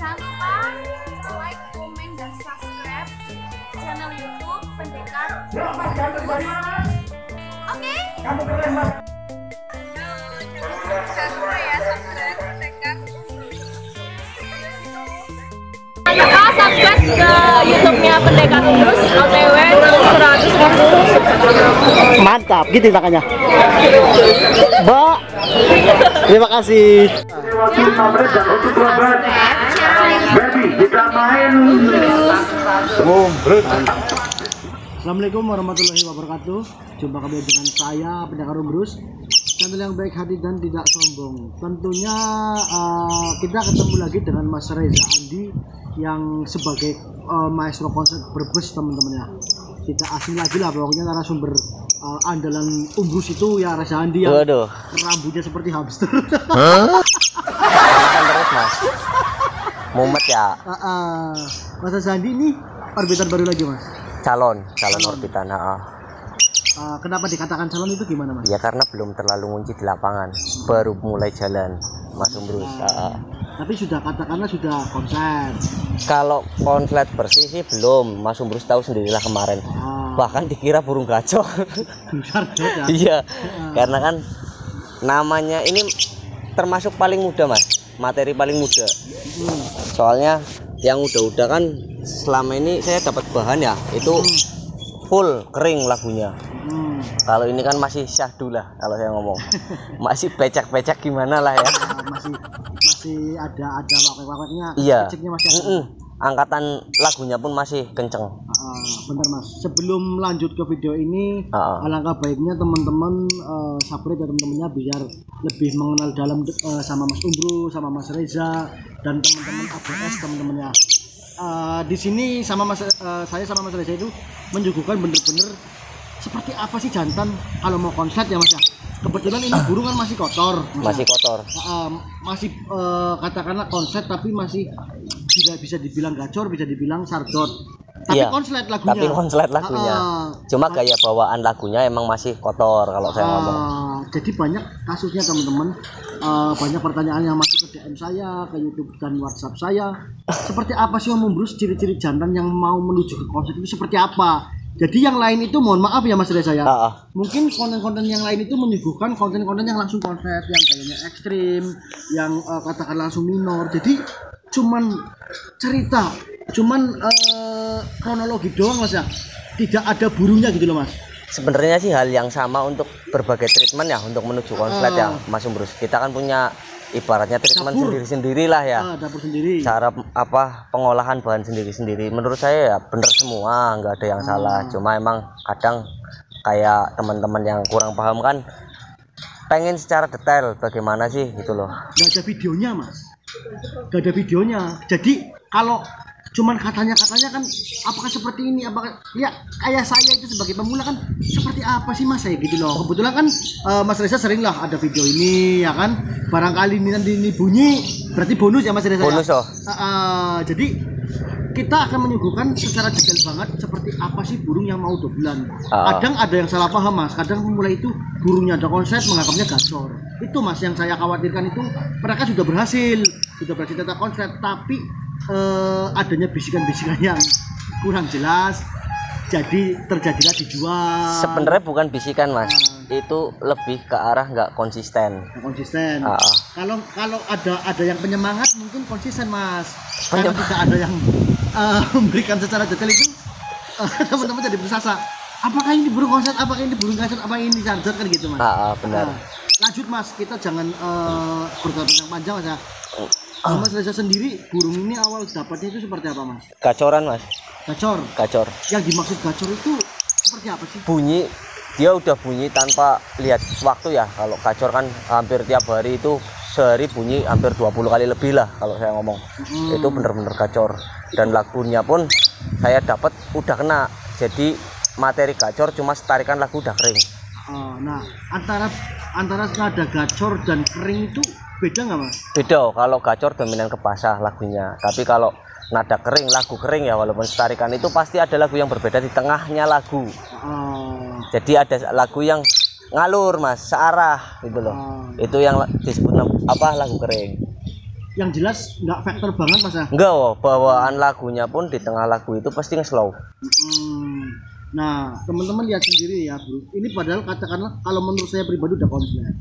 Jangan lupa like, komen, dan subscribe channel YouTube Pendekar Umbrus. Oke? Jangan lupa ya subscribe Pendekar Umbrus. Jangan lupa subscribe ke YouTube-nya Pendekar Umbrus OTW 100.000. Mantap, gitu takanya. Mbak, terima kasih. Assalamualaikum warahmatullahi wabarakatuh. Jumpa kembali dengan saya Pendekar Umbrus, channel yang baik hati dan tidak sombong. Tentunya kita ketemu lagi dengan Mas Reza Andi yang sebagai maestro konsep Brebes, teman-teman ya. Kita asing lagi lah, pokoknya narasumber andalan Umbrus itu ya Reza Andi yang rambutnya seperti hamster. Terus mas, mumet ya. Mas Reza Andi ini orbitan baru lagi mas. Calon orbitan. Kenapa dikatakan calon itu gimana mas? Ya karena belum terlalu ngunci di lapangan, baru mulai jalan Mas Umbrus. Tapi sudah katakanlah sudah konsep. Kalau konslet bersih sih belum. Mas Umbrus tahu sendirilah kemarin. Bahkan dikira burung gacor. Ya? Iya, karena kan namanya ini termasuk paling muda mas, materi paling muda. Soalnya yang udah kan selama ini saya dapat bahan ya itu full kering lagunya. Kalau ini kan masih syahdu lah kalau saya ngomong. Masih becek-becek gimana lah ya. Masih ada wak-waknya. Iya. Masih ada. Angkatan lagunya pun masih kenceng. Bentar mas, sebelum lanjut ke video ini, alangkah baiknya teman-teman subscribe ya teman-temannya biar lebih mengenal dalam sama Mas Umbrus, sama Mas Reza dan teman-teman ABS teman-temannya. Di sini sama saya sama Mas Reza itu menyuguhkan bener-bener seperti apa sih jantan kalau mau konslet ya mas ya. Kebetulan ini burung kan masih kotor. Masih kotor. Masih katakanlah konslet tapi masih tidak bisa dibilang gacor, bisa dibilang sardot. Tapi konslet lagunya. Cuma gaya bawaan lagunya emang masih kotor kalau saya ngomong. Jadi banyak kasusnya teman-teman, banyak pertanyaan yang masuk ke DM saya, ke YouTube dan WhatsApp saya. Seperti apa sih Om Umbrus ciri-ciri jantan yang mau menuju ke konslet itu seperti apa? Jadi yang lain itu mohon maaf ya Mas Reza ya. Mungkin konten-konten yang lain itu menyuguhkan konten-konten yang langsung konslet, yang kayaknya ekstrim, yang katakan langsung minor. Jadi cuman cerita, kronologi doang mas ya, tidak ada burungnya gitu loh mas. Sebenarnya sih hal yang sama untuk berbagai treatment ya untuk menuju konslet ya Mas Umbrus. Kita kan punya ibaratnya treatment sendiri-sendiri lah ya. Dapur sendiri. Cara pengolahan bahan sendiri-sendiri. Menurut saya ya bener semua, nggak ada yang salah. Cuma emang kadang kayak teman-teman yang kurang paham kan pengen secara detail bagaimana sih gitu loh. Nggak ada videonya mas. Nggak ada videonya. Jadi kalau cuman katanya kan apakah seperti ini, apakah ya kayak saya itu sebagai pemula kan seperti apa sih mas saya gitu loh. Kebetulan kan Mas Reza sering lah ada video ini ya kan, barangkali nanti ini bunyi berarti bonus ya Mas Reza. Bonus ya? Jadi kita akan menyuguhkan secara detail banget seperti apa sih burung yang mau dobelan. Kadang ada yang salah paham mas, kadang pemula itu burungnya ada konslet menganggapnya gacor. Itu mas yang saya khawatirkan, itu mereka sudah berhasil tetap konslet tapi adanya bisikan-bisikan yang kurang jelas, jadi terjadilah dijual. Sebenarnya bukan bisikan mas, itu lebih ke arah nggak konsisten. Kalau ada yang penyemangat mungkin konsisten mas. Kalau tidak ada yang memberikan secara detail itu teman-teman jadi bersasa. Apakah ini burung konslet? Apakah ini burung gacor? Apa ini sardot kan gitu mas? Benar. Lanjut mas, kita jangan bertanya panjang mas ya. Mas Reza sendiri burung ini awal dapatnya itu seperti apa mas? Gacoran mas. Gacor. Gacor. Yang dimaksud gacor itu seperti apa sih? Bunyi dia udah bunyi tanpa lihat waktu ya. Kalau gacor kan hampir tiap hari itu, sehari bunyi hampir 20 kali lebih lah kalau saya ngomong. Itu bener-bener gacor, dan lagunya pun saya dapat udah kena, jadi materi gacor cuma setarikan lagu udah kering. Nah, antara nada gacor dan kering itu beda nggak Mas? Beda, kalau gacor dominan ke basah lagunya, tapi kalau nada kering, lagu kering ya walaupun setarikan itu pasti ada lagu yang berbeda di tengahnya lagu. Jadi ada lagu yang ngalur Mas, searah gitu loh. Itu yang disebut apa, lagu kering. Yang jelas nggak faktor banget Mas ya? Enggak, bawaan lagunya pun di tengah lagu itu pasti nge-slow. Nah, teman-teman lihat sendiri ya bro. Ini padahal katakanlah kalau menurut saya pribadi udah konslet,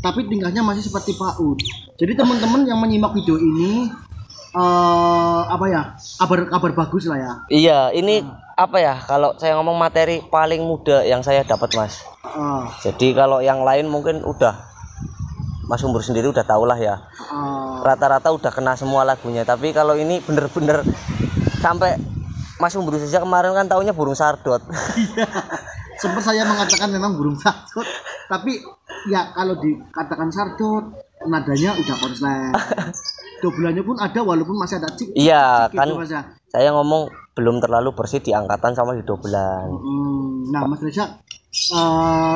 tapi tingkahnya masih seperti PAUD. Jadi teman-teman yang menyimak video ini apa ya, kabar bagus lah ya. Iya, ini apa ya, kalau saya ngomong materi paling muda yang saya dapat Mas. Jadi kalau yang lain mungkin udah Mas Umbur sendiri udah tau lah ya. Rata-rata udah kena semua lagunya, tapi kalau ini bener-bener sampai Mas Umbur saja kemarin kan taunya burung sardot. Sempat saya mengatakan memang burung sardot, tapi ya kalau dikatakan sardot nadanya udah konslet. Dobelannya pun ada walaupun masih ada cik. Iya kan gitu, saya ngomong belum terlalu bersih di angkatan sama di dobelan. Nah Mas Reza,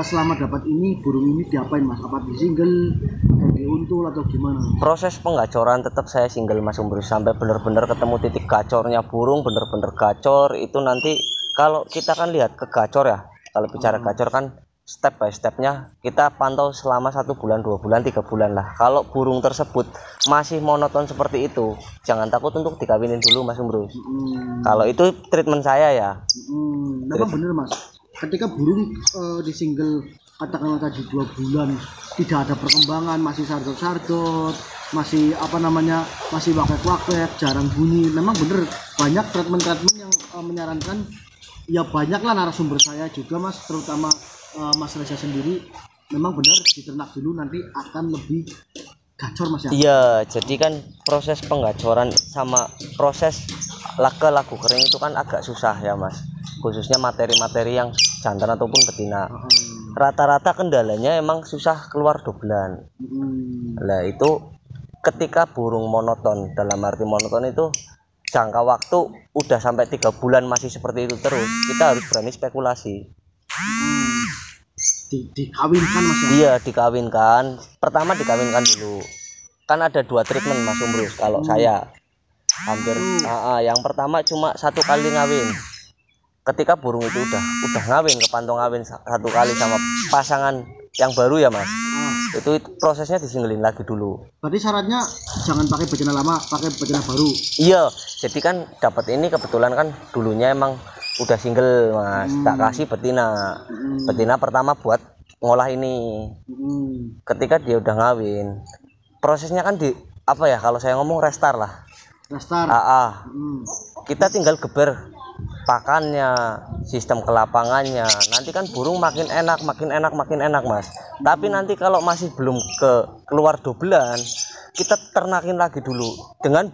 selama dapat ini burung ini diapain Mas? Apa di single atau diuntul atau gimana? Proses penggacoran tetap saya single Mas Umbro sampai benar-benar ketemu titik gacornya burung, benar-benar gacor. Itu nanti kalau kita kan lihat ke gacor ya, kalau bicara gacor kan step by stepnya kita pantau selama 1 bulan, 2 bulan, 3 bulan lah. Kalau burung tersebut masih monoton seperti itu, jangan takut untuk dikawinin dulu Mas Umbro. Kalau itu treatment saya ya. Memang bener Mas, ketika burung di single katakanlah tadi 2 bulan tidak ada perkembangan, masih sardot-sardot, masih apa namanya, masih wakek-wakek, jarang bunyi. Memang bener banyak treatment-treatment yang menyarankan, ya banyak lah narasumber saya juga Mas, terutama Mas Reza sendiri, memang benar diternak dulu nanti akan lebih gacor Mas ya. Iya, jadi kan proses penggacoran sama proses lagu kering itu kan agak susah ya Mas, khususnya materi-materi yang jantan ataupun betina. Rata-rata kendalanya emang susah keluar dobelan. Nah itu ketika burung monoton, dalam arti monoton itu jangka waktu udah sampai 3 bulan masih seperti itu terus, kita harus berani spekulasi. Dikawinkan Mas ya? Iya, dikawinkan. Pertama dikawinkan dulu. Kan ada 2 treatment Mas Umrus kalau saya. Hampir yang pertama cuma 1 kali ngawin. Ketika burung itu udah ngawin, kepantong ngawin 1 kali sama pasangan yang baru ya Mas. Itu prosesnya disinggelin lagi dulu. Berarti syaratnya jangan pakai betina lama, pakai betina baru. Iya, jadi kan dapat ini kebetulan kan dulunya emang udah single Mas, tak kasih betina. Betina pertama buat ngolah ini. Ketika dia udah ngawin, prosesnya kan di apa ya, kalau saya ngomong restart lah. Restart. Kita tinggal geber pakannya, sistem kelapangannya. Nanti kan burung makin enak Mas. Tapi nanti kalau masih belum keluar dobelan, kita ternakin lagi dulu dengan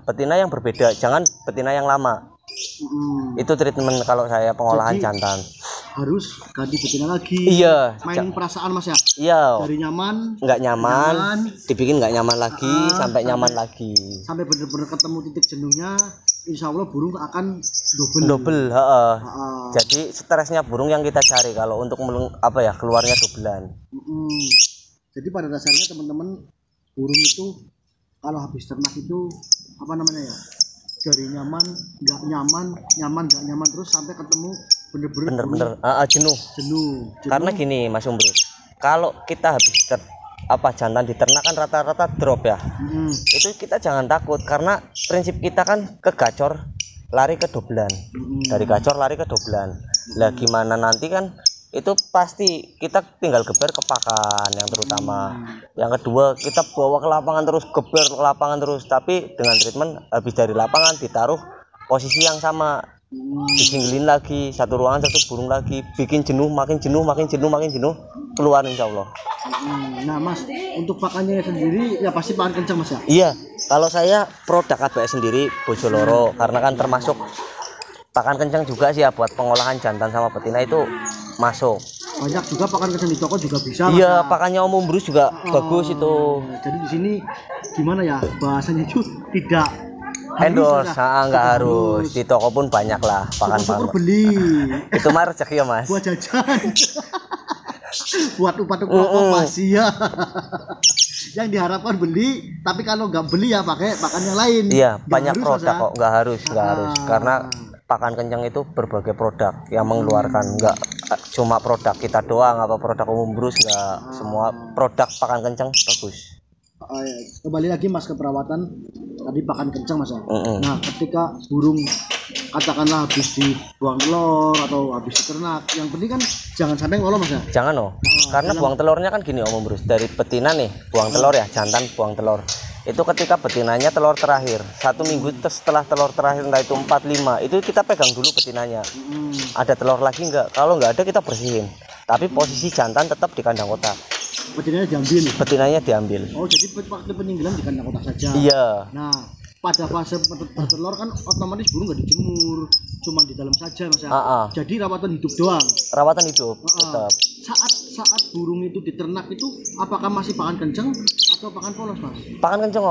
betina yang berbeda, jangan betina yang lama. Itu treatment kalau saya pengolahan. Jadi, jantan harus ganti betina lagi. Iya, mainin perasaan Mas ya. Iya, dari nyaman nggak nyaman, dibikin nggak nyaman lagi, sampai nyaman lagi, sampai bener-bener ketemu titik jenuhnya. Insya Allah burung akan double. Jadi stresnya burung yang kita cari kalau untuk keluarnya dobelan. Jadi pada dasarnya teman-teman, burung itu kalau habis ternak itu dari nyaman nggak nyaman terus sampai ketemu bener-bener jenuh. Karena gini Mas Umbro, kalau kita habis jantan diternak kan rata-rata drop ya. Itu kita jangan takut, karena prinsip kita kan ke gacor lari ke dobelan, dari gacor lari ke dobelan. Lah gimana nanti kan itu pasti kita tinggal geber ke pakan yang terutama. Yang kedua kita bawa ke lapangan terus, geber ke lapangan terus, tapi dengan treatment habis dari lapangan ditaruh posisi yang sama, disinglin lagi, 1 ruangan 1 burung lagi, bikin jenuh, makin jenuh, keluar insya Allah. Nah Mas, untuk pakannya sendiri ya pasti pakan kencang Mas ya? Iya, kalau saya produk ABS sendiri Bojoloro, karena kan termasuk pakan kencang juga sih ya buat pengolahan jantan sama betina itu masuk. Banyak juga pakan kencang di toko juga bisa. Iya, pakannya Om Umbrus juga bagus itu. Jadi di sini gimana ya bahasanya itu tidak endorse, nggak harus. Di toko pun banyak lah pakan syukur beli. Itu mah rezeki ya Mas. Buat jajan. Buat upah masih ya. Yang diharapkan beli, tapi kalau nggak beli ya pakai pakan yang lain. Iya, gak banyak harus, produk kok, nggak harus. Karena pakan kencang itu berbagai produk yang mengeluarkan, nggak cuma produk kita doang apa produk Om Umbrus, nggak semua produk pakan kencang bagus. Ya. Kembali lagi Mas ke perawatan tadi pakan kencang Mas. Nah, ketika burung katakanlah habis dibuang telur atau habis diternak, yang penting kan jangan sampai ngolong Mas ya. Jangan karena buang telurnya kan gini Om Umbrus, dari betina nih buang telur ya, jantan buang telur. Itu ketika betinanya telur terakhir 1 minggu setelah telur terakhir, entah itu 4-5, itu kita pegang dulu betinanya. Ada telur lagi enggak? Kalau enggak ada kita bersihin. Tapi posisi jantan tetap di kandang kotak. Betinanya diambil. Oh, jadi waktu peninggalan di kandang kotak saja. Iya. Nah, pada fase bertelur kan otomatis burung nggak dijemur, cuma di dalam saja Mas ya. Jadi rawatan hidup doang. Rawatan hidup tetap. Saat burung itu diternak itu apakah masih pakan kencang atau pakan polos Mas? Pakan kencang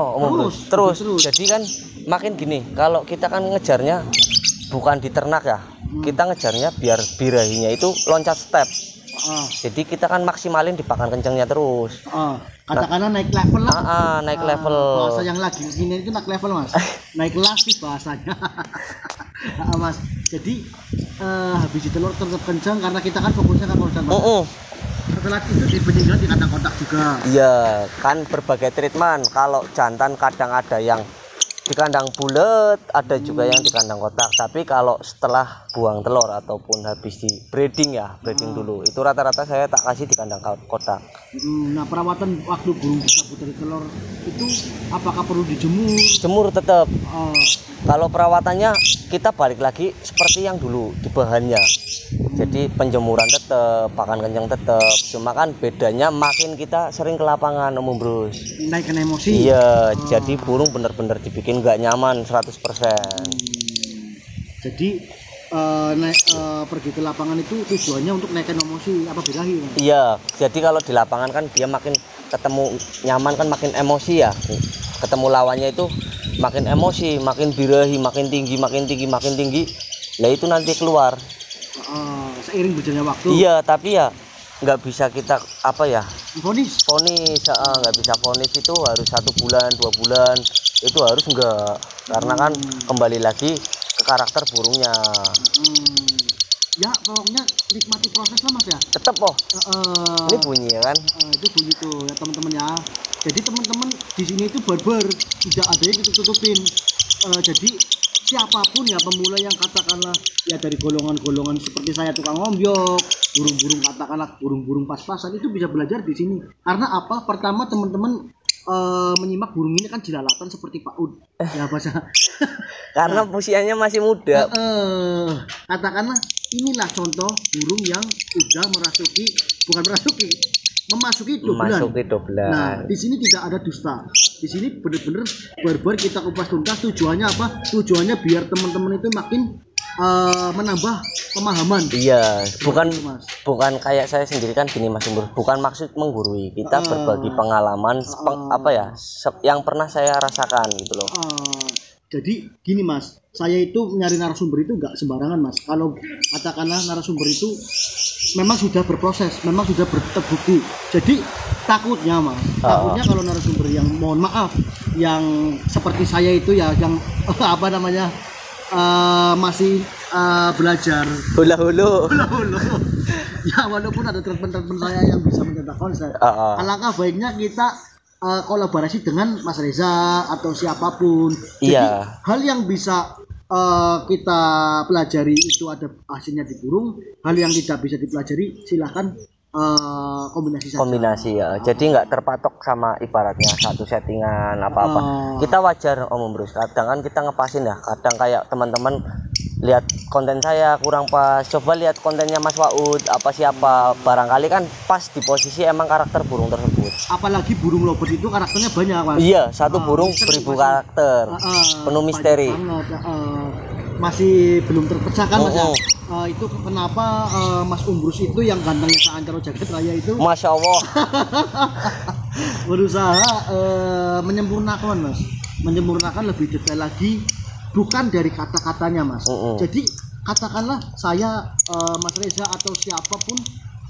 terus. Jadi kan makin gini, kalau kita kan ngejarnya bukan diternak ya. Kita ngejarnya biar birahinya itu loncat step. Jadi kita kan maksimalin di pakan kencangnya terus. Katakanlah naik level lah. Naik level. Bahasa yang lagi gini itu naik level Mas. Naik kelas sih bahasanya. Mas. Jadi habis telur tetap kencang karena kita kan fokusnya ke konsen Mas. Setelah itu di peninggalan di kandang kotak juga. Iya, kan berbagai treatment. Kalau jantan kadang ada yang di kandang bulat, ada juga yang di kandang kotak. Tapi kalau setelah buang telur ataupun habis di breeding ya, breeding dulu, itu rata-rata saya tak kasih di kandang kotak. Nah, perawatan waktu burung dicabut dari telur itu apakah perlu dijemur? Jemur tetap. Kalau perawatannya kita balik lagi seperti yang dulu di bahannya. Jadi penjemuran tetap, pakan kencang tetap. Cuma kan bedanya makin kita sering ke lapangan Om Umbrus. Naikkan emosi. Iya, jadi burung benar-benar dibikin nggak nyaman 100%. Jadi pergi ke lapangan itu tujuannya untuk naikkan emosi apa birahi? Iya, jadi kalau di lapangan kan dia makin ketemu nyaman kan makin emosi ya. Ketemu lawannya itu makin emosi, makin birahi, makin tinggi. Lah itu nanti keluar. Seiring berjalannya waktu. Iya, tapi ya nggak bisa kita vonis nggak bisa vonis itu harus 1 bulan 2 bulan itu harus enggak, karena kan kembali lagi ke karakter burungnya. Ya pokoknya nikmati proses lah Mas ya. Tetap ini bunyi ya kan. Itu bunyi tuh ya teman-teman ya. Jadi teman-teman di sini itu barbar, tidak ada yang ditutup-tutupin. Jadi siapapun ya pemula yang katakanlah ya dari golongan-golongan seperti saya tukang ngombyok, burung-burung katakanlah burung-burung pas-pasan itu bisa belajar di sini. Karena apa? Pertama teman-teman menyimak burung ini kan jelalatan seperti Pak Ud. Ya bahasa. Karena usianya masih muda. Katakanlah inilah contoh burung yang sudah memasuki dobelan. Nah, di sini tidak ada dusta. Di sini benar-benar barbar kita kupas tuntas. Tujuannya apa? Tujuannya biar teman-teman itu makin menambah pemahaman. Iya, bukan kayak saya sendiri kan gini Mas Umbrus. Bukan maksud menggurui. Kita berbagi pengalaman yang pernah saya rasakan gitu loh. Jadi gini Mas, saya itu nyari narasumber itu nggak sembarangan Mas. Kalau katakanlah narasumber itu memang sudah berproses, memang sudah terbukti. Jadi takutnya Mas, takutnya kalau narasumber yang mohon maaf, yang seperti saya itu ya, yang masih belajar hula-hulu. Ya walaupun ada teman-teman saya yang bisa mencetak konsep, alangkah baiknya kita kolaborasi dengan Mas Reza atau siapapun. Jadi hal yang bisa kita pelajari itu ada hasilnya di burung, hal yang tidak bisa dipelajari silahkan kombinasi ya. Jadi nggak terpatok sama ibaratnya satu settingan apa-apa. Kita wajar Om Umbrus, kadang kan kita ngepasin ya, kadang kayak teman-teman lihat konten saya kurang pas, coba lihat kontennya Mas Waud siapa, barangkali kan pas di posisi emang karakter burung tersebut. Apalagi burung lobet itu karakternya banyak Mas. Iya, satu burung 1000 karakter, penuh misteri. Masih belum terpecahkan Mas. itu kenapa Mas Umbrus itu yang gantengnya seantero jagat raya itu Masya Allah. berusaha menyempurnakan lebih detail lagi, bukan dari kata-katanya Mas. Jadi katakanlah saya Mas Reza atau siapapun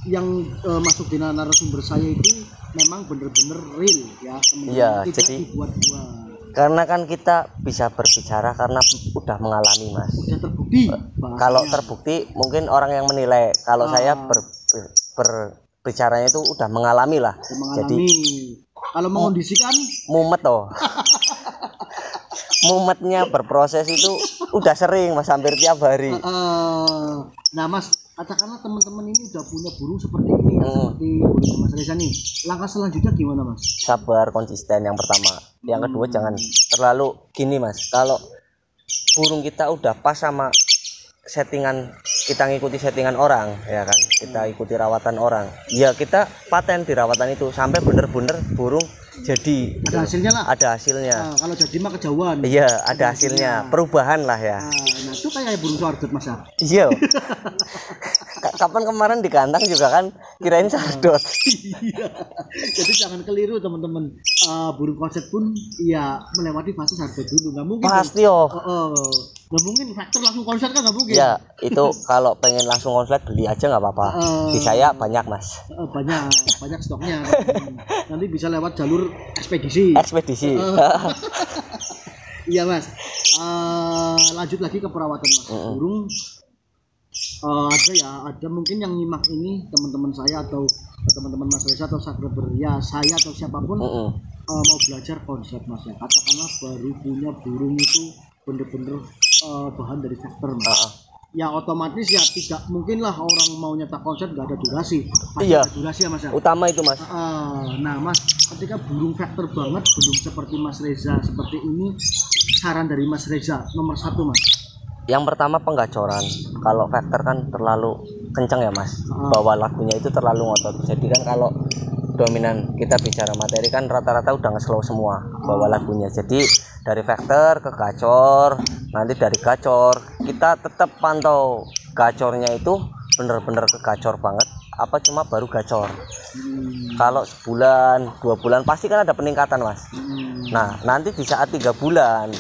yang masuk di narasumber saya itu memang benar-benar real ya, Iya, tidak jadi dibuat-buat. Karena kan kita bisa berbicara karena udah mengalami Mas. Udah terbukti. Kalau terbukti mungkin orang yang menilai. Kalau saya berbicaranya itu udah mengalami lah. Jadi kalau mengondisikan mumet toh. Mumetnya berproses itu udah sering Mas, hampir tiap hari. Nah Mas, katakanlah teman-teman ini udah punya burung seperti ini ya, seperti burungnya Mas Reza nih. Langkah selanjutnya gimana Mas? Sabar, konsisten yang pertama. Yang kedua jangan terlalu gini Mas. Kalau burung kita udah pas sama settingan, kita ngikuti settingan orang ya kan, kita ikuti rawatan orang, ya kita paten di rawatan itu sampai bener-bener burung jadi ada hasilnya lah. Ada hasilnya. Kalau jadi mah kejauhan. Iya, ada hasilnya, perubahan lah ya. Nah itu kayak burung sardut Mas ya. Iya. Kapan kemarin di kandang juga kan kirain sardut. Iya. Jadi jangan keliru teman-teman. Burung konslet pun ya melewati fase sardut dulu, nggak mungkin. Pasti oh. Nggak mungkin faktor langsung konslet kan nggak mungkin. Ya itu kalau pengen langsung konslet beli aja nggak apa-apa. Di saya banyak Mas. Banyak stoknya. Nanti bisa lewat jalur ekspedisi. Iya Mas. Lanjut lagi ke perawatan Mas. Burung ada mungkin yang nyimak ini teman-teman saya atau teman-teman Mas Reza atau subscriber ya saya atau siapapun mau belajar konsep Mas ya. Katakanlah baru punya burung itu bener-bener bahan dari factor Mas. Ya otomatis ya tidak mungkin lah orang mau nyetak konsep nggak ada durasi. Iya. Ada durasi ya Mas ya. Utama itu Mas. Nah Mas, ketika burung factor banget belum seperti Mas Reza seperti ini, saran dari Mas Reza nomor 1 Mas. Yang pertama penggacoran. Kalau factor kan terlalu kencang ya Mas. Bawa lagunya itu terlalu ngotot. Jadi kan kalau dominan kita bicara materi kan rata-rata udah nge-slow semua bawa lagunya. Jadi dari factor ke gacor, nanti dari gacor kita tetap pantau gacornya itu bener-bener ke gacor banget apa cuma baru gacor. Kalau sebulan 2 bulan pasti kan ada peningkatan Mas. Nah nanti di saat 3 bulan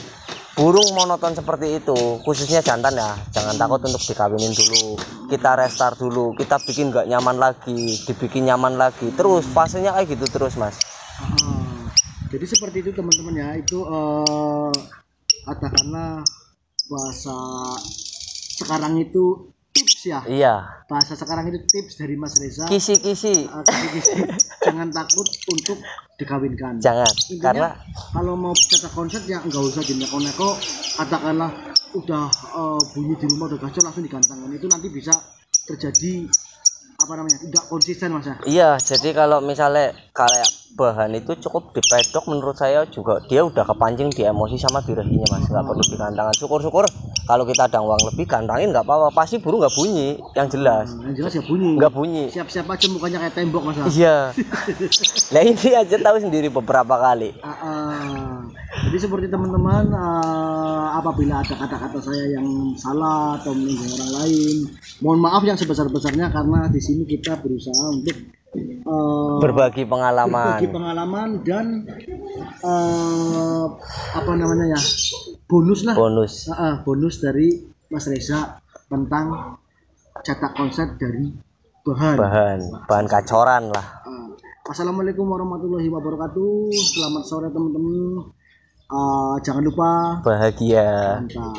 burung monoton seperti itu, khususnya jantan ya, jangan takut untuk dikawinin dulu. Kita restart dulu, kita bikin nggak nyaman lagi, dibikin nyaman lagi, terus fasenya kayak gitu terus Mas. Jadi seperti itu teman-teman ya, itu katakanlah bahasa sekarang itu tips ya. Iya. Bahasa sekarang itu tips dari Mas Reza. Kisi-kisi. Jangan takut untuk dikawinkan. Jangan. Intinya, karena kalau mau cetak konsep ya nggak usah dineko-neko. Katakanlah udah bunyi di rumah udah gacor langsung digantangkan, itu nanti bisa terjadi nggak konsisten Mas ya. Iya, jadi kalau misalnya kayak bahan itu cukup dipedok, menurut saya juga dia udah kepancing di emosi sama birahinya Mas, nggak perlu digantangkan. Syukur-syukur kalau kita ada uang lebih gantangin nggak apa-apa, pasti burung nggak bunyi, yang jelas. Yang jelas ya bunyi. Nggak bunyi. Siap-siap aja mukanya kayak tembok Mas. Iya. Nah ini aja tahu sendiri beberapa kali. Jadi seperti teman-teman, apabila ada kata-kata saya yang salah atau menyinggung orang lain, mohon maaf yang sebesar-besarnya karena di sini kita berusaha untuk berbagi pengalaman dan bonus dari Mas Reza tentang cetak konsep dari bahan kacoran lah. Assalamualaikum warahmatullahi wabarakatuh. Selamat sore teman-teman. Jangan lupa bahagia. Mantap.